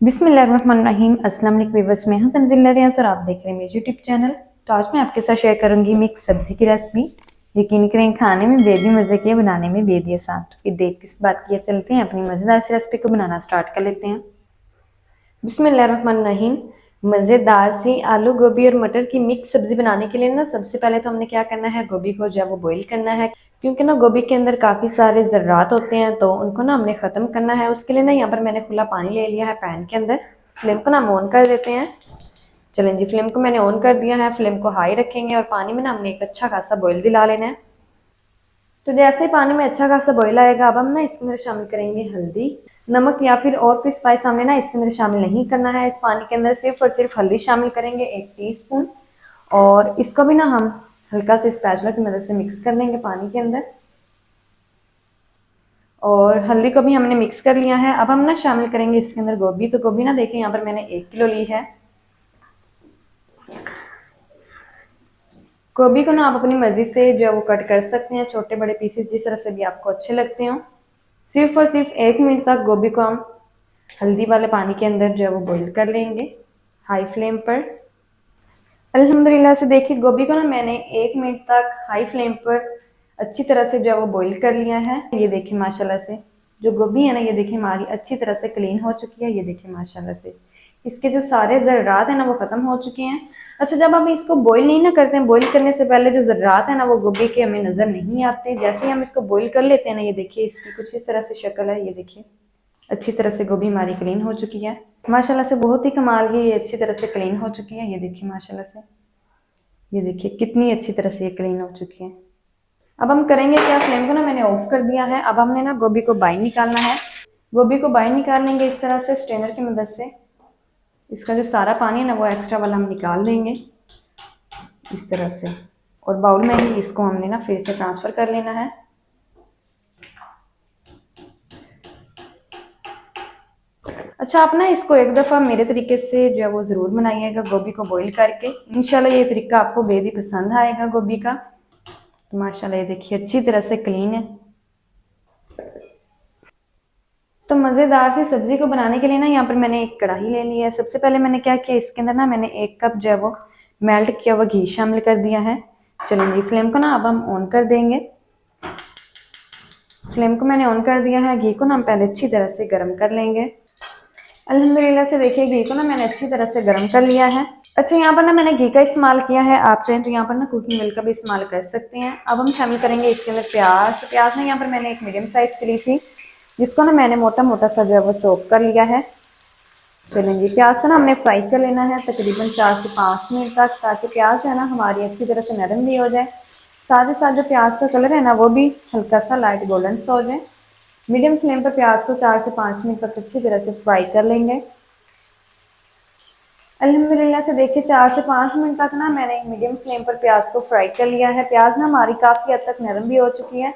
बिस्मिल्लाहिर्रहमानिर्रहीम। अस्सलाम वालेकुम व्यूअर्स, मैं हूं तंजील रियाज और आप देख रहे हैं मेरे यूट्यूब चैनल। तो आज मैं आपके साथ शेयर करूंगी मिक्स सब्जी की रेसिपी। यकीन करें खाने में बेहद मज़े की है, बनाने में बेहद आसान। तो फिर देख किस बात की चलते हैं अपनी मज़ेदार सी रेसिपी को बनाना स्टार्ट कर लेते हैं। बिस्मिल्लाहिर्रहमानिर्रहीम। मज़ेदार सी आलू गोभी और मटर की मिक्स सब्जी बनाने के लिए ना सबसे पहले तो हमने क्या करना है, गोभी को जो है वो बॉईल करना है, क्योंकि ना गोभी के अंदर काफ़ी सारे ज़र्रात होते हैं तो उनको ना हमने ख़त्म करना है। उसके लिए ना यहाँ पर मैंने खुला पानी ले लिया है पैन के अंदर। फ्लेम को ना हम ऑन कर देते हैं। चलें जी, फ्लेम को मैंने ऑन कर दिया है। फ्लेम को हाई रखेंगे और पानी में ना हमने एक अच्छा खासा बॉईल दिला लेना है। तो जैसे ही पानी में अच्छा खासा बॉईल आएगा, अब हम ना इसके अंदर शामिल करेंगे हल्दी, नमक या फिर और कोई स्पाइस हमने ना इसके अंदर शामिल नहीं करना है। इस पानी के अंदर सिर्फ और सिर्फ हल्दी शामिल करेंगे 1 टीस्पून, और इसको भी ना हम हल्का से स्पैचुला की मदद से मिक्स कर लेंगे पानी के अंदर। और हल्दी को भी हमने मिक्स कर लिया है। अब हम ना शामिल करेंगे इसके अंदर गोभी। तो गोभी ना देखिए यहाँ पर मैंने 1 किलो ली है। गोभी को ना आप अपनी मर्जी से जो है वो कट कर सकते हैं, छोटे बड़े पीसेस जिस तरह से भी आपको अच्छे लगते हो। सिर्फ और सिर्फ 1 मिनट तक गोभी को हम हल्दी वाले पानी के अंदर जो है वो बॉईल कर लेंगे हाई फ्लेम पर। अल्हम्दुलिल्लाह से देखिए गोभी को ना मैंने 1 मिनट तक हाई फ्लेम पर अच्छी तरह से जो है वो बॉईल कर लिया है। ये देखिए माशाल्लाह से जो गोभी है ना, ये देखिए हमारी अच्छी तरह से क्लीन हो चुकी है। ये देखिए माशाल्लाह से इसके जो सारे ज़र्रात है ना वो ख़त्म हो चुके हैं। अच्छा, जब हम इसको बॉईल नहीं ना करते हैं, बॉईल करने से पहले जो ज़र्रात है ना वो गोभी के हमें नज़र नहीं आते। जैसे ही हम इसको बॉईल कर लेते हैं ना, ये देखिए इसकी कुछ इस तरह से शक्ल है। ये देखिए अच्छी तरह से गोभी हमारी क्लीन हो चुकी है माशाल्लाह से, बहुत ही कमाल की ये अच्छी तरह से क्लीन हो चुकी है। ये देखिए माशाल्लाह से, ये देखिए कितनी अच्छी तरह से ये क्लीन हो चुकी है। अब हम करेंगे क्या, फ्लेम को ना मैंने ऑफ कर दिया है। अब हमने ना गोभी को बाहर निकालना है। गोभी को बाहर निकाल लेंगे इस तरह से स्ट्रेनर की मदद से। इसका जो सारा पानी है ना वो एक्स्ट्रा वाला हम निकाल देंगे इस तरह से, और बाउल में ही इसको हमने ना फिर से ट्रांसफ़र कर लेना है। अच्छा, आप ना इसको एक दफ़ा मेरे तरीके से जो है वो ज़रूर बनाइएगा, गोभी को बॉईल करके। इंशाल्लाह ये तरीका आपको बेहद ही पसंद आएगा गोभी का। तो माशाल्लाह ये देखिए अच्छी तरह से क्लीन है। तो मज़ेदार सी सब्जी को बनाने के लिए ना यहाँ पर मैंने एक कढ़ाई ले ली है। सबसे पहले मैंने क्या किया, इसके अंदर ना मैंने 1 कप जो है वो मेल्ट किया हुआ घी शामिल कर दिया है। चलेंगे फ्लेम को ना अब हम ऑन कर देंगे। फ्लेम को मैंने ऑन कर दिया है। घी को ना हम पहले अच्छी तरह से गर्म कर लेंगे। अल्हम्दुलिल्लाह से देखिए घी को ना मैंने अच्छी तरह से गर्म कर लिया है। अच्छा, यहाँ पर ना मैंने घी का इस्तेमाल किया है, आप चाहें तो यहाँ पर ना कुकिंग ऑयल का भी इस्तेमाल कर सकते हैं। अब हम शामिल करेंगे इसके अंदर प्याज। तो प्याज ना यहाँ पर मैंने एक मीडियम साइज़ की ली थी, जिसको ना मैंने मोटा मोटा सा जो है वो चॉप कर लिया है। चलेंगे प्याज को ना हमने फ्राई कर लेना है तकरीबन 4 से 5 मिनट तक, ताकि प्याज है ना हमारी अच्छी तरह से नरम भी हो जाए। साथ ही साथ जो प्याज का कलर है ना वो भी हल्का सा लाइट गोल्डन सा हो जाए। मीडियम फ्लेम पर प्याज को 4 से 5 मिनट तक अच्छी तरह से फ्राई कर लेंगे। अल्हम्दुलिल्लाह से देखिए 4 से 5 मिनट तक ना मैंने मीडियम फ्लेम पर प्याज को फ्राई कर लिया है। प्याज ना हमारी काफ़ी हद तक नरम भी हो चुकी है।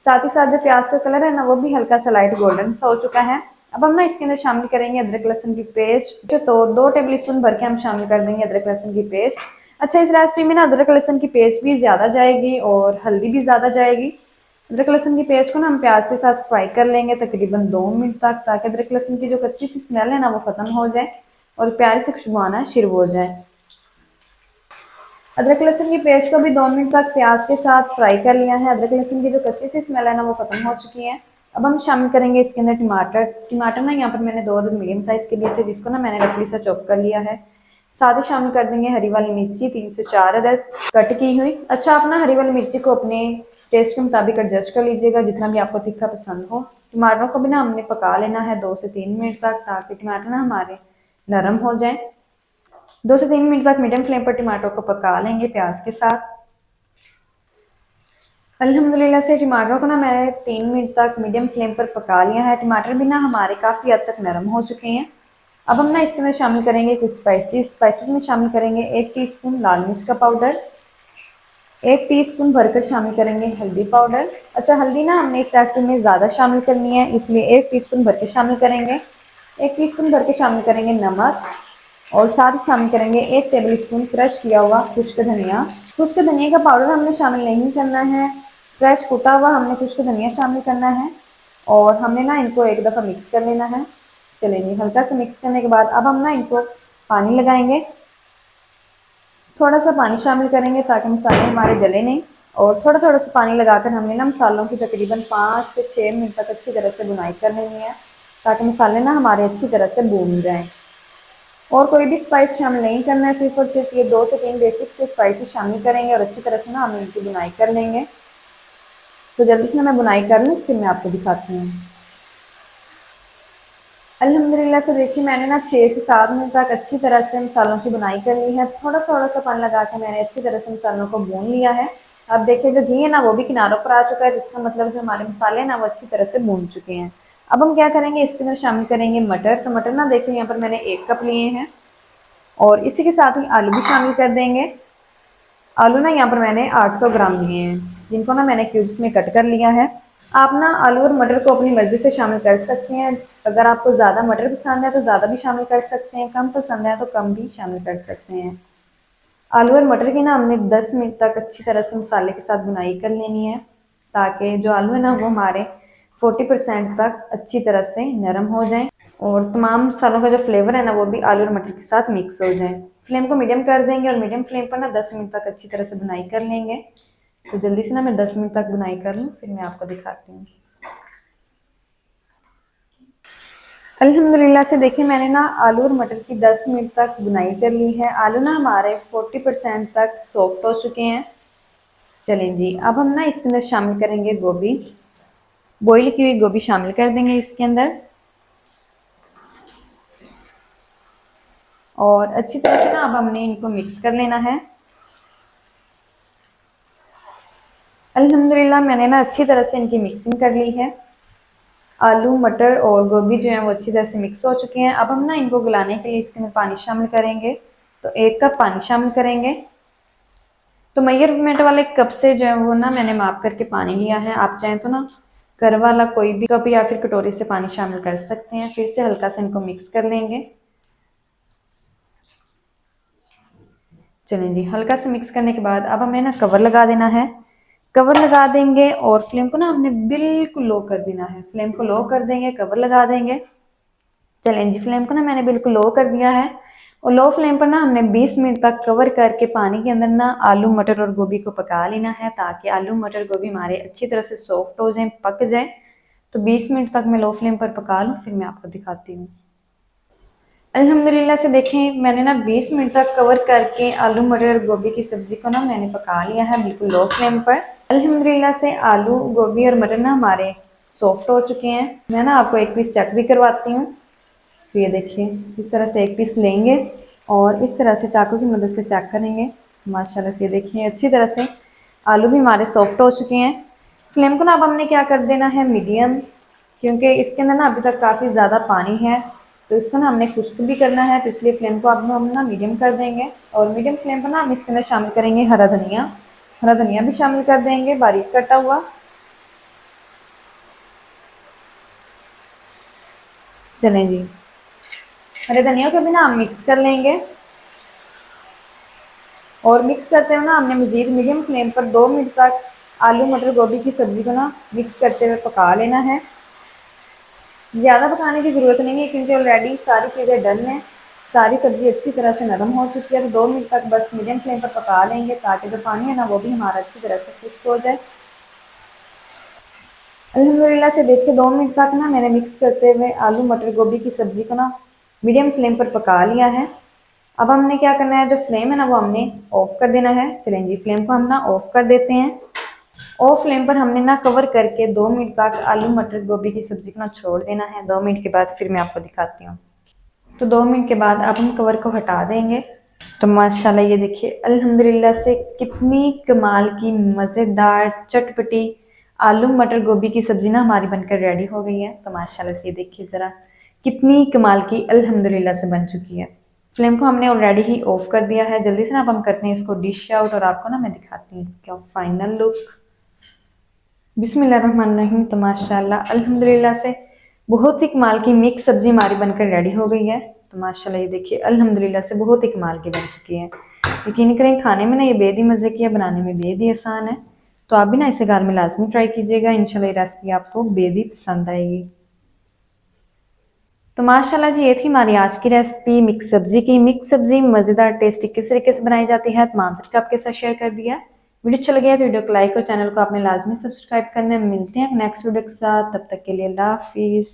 साथ ही साथ जो प्याज का कलर है ना वो भी हल्का सा लाइट गोल्डन सा हो चुका है। अब हम ना इसके अंदर शामिल करेंगे अदरक लहसुन की पेस्ट। तो 2 टेबल स्पून भर के हम शामिल कर देंगे अदरक लहसुन की पेस्ट। अच्छा, इस रेसिपी में ना अदरक लहसुन की पेस्ट भी ज़्यादा जाएगी और हल्दी भी ज़्यादा जाएगी। अदरक लहसुन की पेस्ट को ना हम प्याज के साथ फ्राई कर लेंगे तकरीबन 2 मिनट तक, ताकि अदरक लहसुन की जो कच्ची सी स्मेल है ना वो ख़त्म हो जाए और प्यारी से खुशबू आना शुरू हो जाए। अदरक लहसुन की पेस्ट को भी 2 मिनट तक प्याज के साथ फ्राई कर लिया है। अदरक लहसुन की जो कच्ची सी स्मेल है ना वो खत्म हो चुकी है। अब हम शामिल करेंगे इसके अंदर टमाटर। टमाटर ना यहाँ पर मैंने 2 अदद मीडियम साइज के लिए थे, जिसको ना मैंने रफली सा चॉप कर लिया है। साथ ही शामिल कर देंगे हरी वाली मिर्ची 3 से 4 अदद कट की हुई। अच्छा, आप ना हरी वाली मिर्ची को अपने टेस्ट के मुताबिक एडजस्ट कर लीजिएगा, जितना भी आपको तीखा पसंद हो। टमाटरों को भी ना हमने पका लेना है 2 से 3 मिनट तक, ताकि टमाटर ना हमारे नरम हो जाए। 2 से 3 मिनट तक मीडियम फ्लेम पर टमाटरों को पका लेंगे प्याज के साथ। अल्हम्दुलिल्लाह से टमाटरों को ना मैंने 3 मिनट तक मीडियम फ्लेम पर पका लिया है। टमाटर भी ना हमारे काफ़ी हद तक नरम हो चुके हैं। अब हम ना इसमें शामिल करेंगे कुछ स्पाइसेस में शामिल करेंगे 1 टीस्पून लाल मिर्च का पाउडर, 1 टीस्पून भरकर शामिल करेंगे हल्दी पाउडर। अच्छा, हल्दी ना हमने इस रेसिपी में ज़्यादा शामिल करनी है, इसलिए 1 टीस्पून भर के शामिल करेंगे। 1 टीस्पून भर के शामिल करेंगे नमक, और साथ ही शामिल करेंगे 1 टेबल स्पून क्रश किया हुआ खुश्क धनिया। खुश्क धनिया का पाउडर हमने शामिल नहीं करना है, फ्रेश कुटा हुआ हमने खुश्क धनिया शामिल करना है। और हमने ना इनको एक दफ़ा मिक्स कर लेना है। चलिए जी, हल्का सा मिक्स करने के बाद अब हम ना इनको पानी लगाएंगे। थोड़ा सा पानी शामिल करेंगे ताकि मसाले हमारे जले नहीं, और थोड़ा थोड़ा सा पानी लगाकर हमने ना मसालों की तकरीबन 5 से 6 मिनट तक अच्छी तरह से बुनाई कर लेनी है, ताकि मसाले ना हमारे अच्छी तरह से भून जाएं। और कोई भी स्पाइस शामिल नहीं करना है, सिर्फ और सिर्फ ये 2 से 3 बेसिक से स्पाइसेस शामिल करेंगे और अच्छी तरह से ना हम इनकी बुनाई कर लेंगे। तो जल्दी से मैं बुनाई कर लूँ, फिर मैं आपको दिखाती हूँ। अल्हम्दुलिल्लाह से देखिए मैंने ना 6 से 7 मिनट तक अच्छी तरह से मसालों की बुनाई कर ली है। थोड़ा थोड़ा सा पानी लगा के मैंने अच्छी तरह से मसालों को भून लिया है। अब देखिए जो घी है ना वो भी किनारों पर आ चुका है, जिसका मतलब जो हमारे मसाले हैं ना वो अच्छी तरह से भून चुके हैं। अब हम क्या करेंगे, इसके अंदर शामिल करेंगे मटर। तो मटर ना देखिए यहाँ पर मैंने 1 कप लिए हैं, और इसी के साथ ही आलू भी शामिल कर देंगे। आलू ना यहाँ पर मैंने 800 ग्राम लिए हैं, जिनको ना मैंने क्यूब्स में कट कर लिया है। आप ना आलू और मटर को अपनी मर्जी से शामिल कर सकते हैं। अगर आपको ज़्यादा मटर पसंद है तो ज़्यादा भी शामिल कर सकते हैं, कम पसंद है तो कम भी शामिल कर सकते हैं। आलू और मटर की ना हमने 10 मिनट तक अच्छी तरह से मसाले के साथ बुनाई कर लेनी है, ताकि जो आलू है ना वो हमारे 40% तक अच्छी तरह से नरम हो जाए, और तमाम मसालों का जो फ्लेवर है ना वो भी आलू और मटर के साथ मिक्स हो जाए। फ्लेम को मीडियम कर देंगे और मीडियम फ्लेम पर ना 10 मिनट तक अच्छी तरह से बुनाई कर लेंगे। तो जल्दी से ना मैं 10 मिनट तक बुनाई कर लूँ, फिर मैं आपको दिखाती हूँ। अल्हम्दुलिल्लाह से देखिए मैंने ना आलू और मटर की 10 मिनट तक बुनाई कर ली है। आलू ना हमारे 40% तक सॉफ्ट हो चुके हैं। चलें जी, अब हम ना इसके अंदर शामिल करेंगे गोभी। बॉईल की हुई गोभी शामिल कर देंगे इसके अंदर, और अच्छी तरह से ना अब हमने इनको मिक्स कर लेना है। अल्हम्दुलिल्लाह मैंने ना अच्छी तरह से इनकी मिक्सिंग कर ली है। आलू मटर और गोभी जो है वो अच्छी तरह से मिक्स हो चुके हैं। अब हम ना इनको गलाने के लिए इसके अंदर पानी शामिल करेंगे। तो 1 कप पानी शामिल करेंगे। तो मेजरमेंट वाले कप से जो है वो ना मैंने माप करके पानी लिया है। आप चाहें तो ना कर वाला कोई भी कप या फिर कटोरी से पानी शामिल कर सकते हैं। फिर से हल्का सा इनको मिक्स कर लेंगे। चलें जी, हल्का से मिक्स करने के बाद अब हमें ना कवर लगा देना है। कवर लगा देंगे और फ्लेम को ना हमने बिल्कुल लो कर देना है। फ्लेम को लो कर देंगे, कवर लगा देंगे। चलें जी, फ्लेम को ना मैंने बिल्कुल लो कर दिया है, और लो फ्लेम पर ना हमने 20 मिनट तक कवर करके पानी के अंदर ना आलू मटर और गोभी को पका लेना है, ताकि आलू मटर गोभी हमारे अच्छी तरह से सॉफ्ट हो जाएं, पक जाएं। तो 20 मिनट तक मैं लो फ्लेम पर पका लूँ, फिर मैं आपको दिखाती हूँ। अल्हम्दुलिल्लाह से देखें मैंने ना 20 मिनट तक कवर करके आलू मटर और गोभी की सब्ज़ी को ना मैंने पका लिया है बिल्कुल लो फ्लेम पर। अल्हम्दुलिल्लाह से आलू गोभी और मटर ना हमारे सॉफ्ट हो चुके हैं। मैं ना आपको एक पीस चेक भी करवाती हूँ। तो ये देखिए इस तरह से एक पीस लेंगे और इस तरह से चाकू की मदद से चेक करेंगे। माशाल्लाह से ये देखिए अच्छी तरह से आलू भी हमारे सॉफ्ट हो चुके हैं। फ्लेम को ना अब हमने क्या कर देना है, मीडियम, क्योंकि इसके अंदर ना अभी तक काफ़ी ज़्यादा पानी है, तो इसको ना हमने खुश्क भी करना है। तो इसलिए फ्लेम को अब हम ना मीडियम कर देंगे, और मीडियम फ्लेम पर ना हम इसके अंदर शामिल करेंगे हरा धनिया। हरा धनिया भी शामिल कर देंगे बारीक कटा हुआ। चलें जी, हरे धनिया को भी ना हम मिक्स कर लेंगे, और मिक्स करते हुए ना हमने मज़ीद मीडियम फ्लेम पर 2 मिनट तक आलू मटर गोभी की सब्ज़ी को ना मिक्स करते हुए पका लेना है। ज़्यादा पकाने की ज़रूरत नहीं है, क्योंकि ऑलरेडी सारी चीज़ें डन हैं। सारी सब्ज़ी अच्छी तरह से नरम हो चुकी है। तो 2 मिनट तक बस मीडियम फ्लेम पर पका लेंगे, ताकि जो पानी है ना वो भी हमारा अच्छी तरह से खुश्क हो जाए। अल्हम्दुलिल्लाह से देखिए 2 मिनट तक ना मैंने मिक्स करते हुए आलू मटर गोभी की सब्ज़ी को ना मीडियम फ्लेम पर पका लिया है। अब हमने क्या करना है, जो फ्लेम है ना वो हमने ऑफ कर देना है। चलें जी, फ्लेम को हम ना ऑफ कर देते हैं। ऑफ फ्लेम पर हमने ना कवर करके 2 मिनट तक आलू मटर गोभी की सब्ज़ी को ना छोड़ देना है। 2 मिनट के बाद फिर मैं आपको दिखाती हूँ। तो 2 मिनट के बाद अब हम कवर को हटा देंगे। तो माशाल्लाह ये देखिए अल्हम्दुलिल्लाह से कितनी कमाल की मज़ेदार चटपटी आलू मटर गोभी की सब्ज़ी ना हमारी बनकर रेडी हो गई है। तो माशाल्लाह से ये देखिए ज़रा कितनी कमाल की अल्हम्दुलिल्लाह से बन चुकी है। फ्लेम को हमने ऑलरेडी ही ऑफ कर दिया है। जल्दी से ना अब हम करते हैं इसको डिश आउट, और आपको ना मैं दिखाती हूँ इसका फाइनल लुक। बिस्मिल्लाहिर्रहमानिर्रहीम। तो माशाल्लाह अल्हम्दुलिल्लाह से बहुत ही कमाल की मिक्स सब्ज़ी हमारी बनकर रेडी हो गई है। तो माशाल्लाह ये देखिए अल्हम्दुलिल्लाह से बहुत ही कमाल की बन चुकी है। यकीन करें खाने में ना ये बेहद ही मज़े की है, बनाने में बेहद ही आसान है। तो आप भी ना इसे घर में लाजमी ट्राई कीजिएगा। इंशाल्लाह ये रेसिपी आपको बेहद ही पसंद आएगी। तो माशाल्लाह जी, ये थी हमारी आज की रेसिपी मिक्स सब्जी की। मिक्स सब्जी मज़ेदार टेस्टी किस तरीके से बनाई जाती है तमाम तरीका आपके साथ शेयर कर दिया। वीडियो अच्छा लगे तो वीडियो को लाइक और चैनल को आपने लाजमी सब्सक्राइब करना है। मिलते हैं नेक्स्ट वीडियो के साथ, तब तक के लिए अल्लाह हाफिज़।